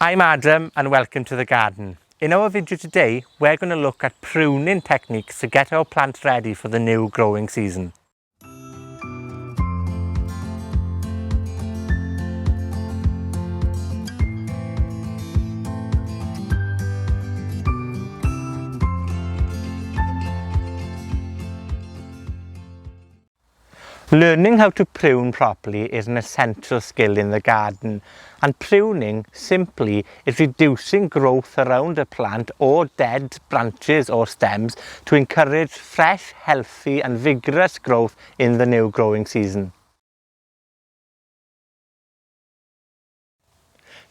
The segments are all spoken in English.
I'm Adam and welcome to the garden. In our video today, we're going to look at pruning techniques to get our plants ready for the new growing season. Learning how to prune properly is an essential skill in the garden, and pruning simply is reducing growth around a plant or dead branches or stems to encourage fresh, healthy and vigorous growth in the new growing season.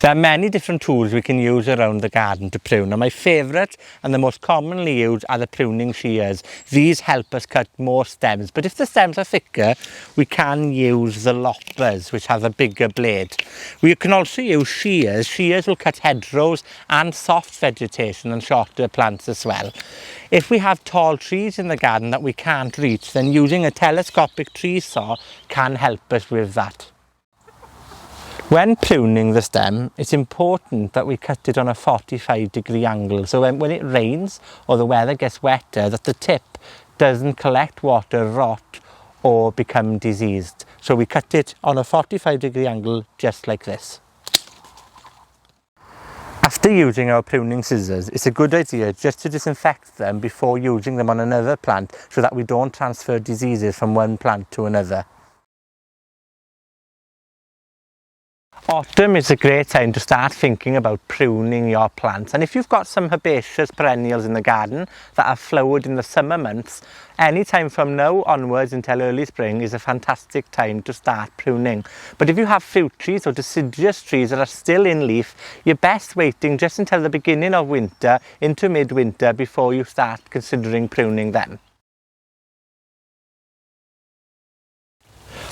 There are many different tools we can use around the garden to prune, and my favourite and the most commonly used are the pruning shears. These help us cut more stems, but if the stems are thicker, we can use the loppers, which have a bigger blade. We can also use shears. Shears will cut hedgerows and soft vegetation and shorter plants as well. If we have tall trees in the garden that we can't reach, then using a telescopic tree saw can help us with that. When pruning the stem, it's important that we cut it on a 45-degree angle. So when it rains or the weather gets wetter, that the tip doesn't collect water, rot or become diseased. So we cut it on a 45-degree angle just like this. After using our pruning scissors, it's a good idea just to disinfect them before using them on another plant so that we don't transfer diseases from one plant to another. Autumn is a great time to start thinking about pruning your plants, and if you've got some herbaceous perennials in the garden that have flowered in the summer months, any time from now onwards until early spring is a fantastic time to start pruning. But if you have fruit trees or deciduous trees that are still in leaf, you're best waiting just until the beginning of winter into midwinter before you start considering pruning them.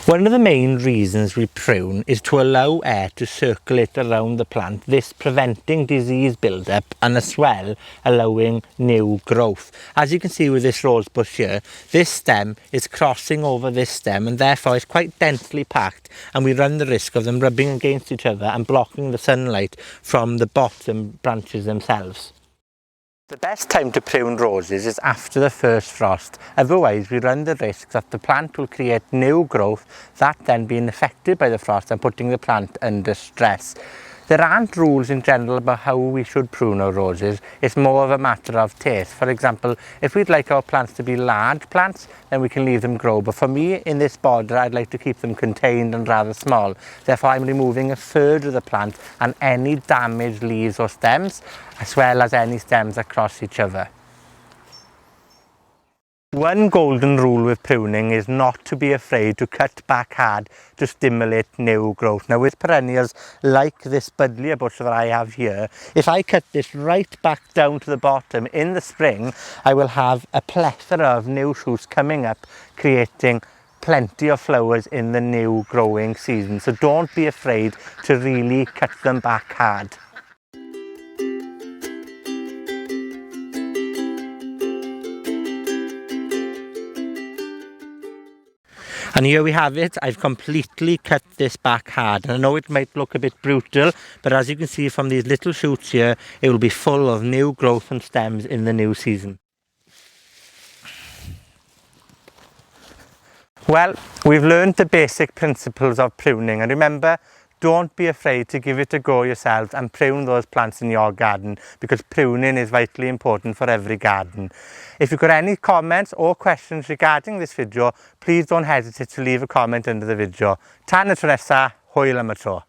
One of the main reasons we prune is to allow air to circulate around the plant, this preventing disease build-up and as well allowing new growth. As you can see with this rose bush here, this stem is crossing over this stem and therefore it's quite densely packed, and we run the risk of them rubbing against each other and blocking the sunlight from the bottom branches themselves. The best time to prune roses is after the first frost. Otherwise, we run the risk that the plant will create new growth, that then being affected by the frost and putting the plant under stress. There aren't rules in general about how we should prune our roses. It's more of a matter of taste. For example, if we'd like our plants to be large plants, then we can leave them grow. But for me, in this border, I'd like to keep them contained and rather small. Therefore, I'm removing a third of the plant and any damaged leaves or stems, as well as any stems that cross each other. One golden rule with pruning is not to be afraid to cut back hard to stimulate new growth. Now with perennials like this buddleia bush that I have here, if I cut this right back down to the bottom in the spring, I will have a plethora of new shoots coming up, creating plenty of flowers in the new growing season. So don't be afraid to really cut them back hard. And here we have it. I've completely cut this back hard. And I know it might look a bit brutal, but as you can see from these little shoots here, it will be full of new growth and stems in the new season. Well, we've learned the basic principles of pruning, and remember, don't be afraid to give it a go yourselves and prune those plants in your garden, because pruning is vitally important for every garden. If you've got any comments or questions regarding this video, please don't hesitate to leave a comment under the video. Tan y tro nesa, hwyl am y tro.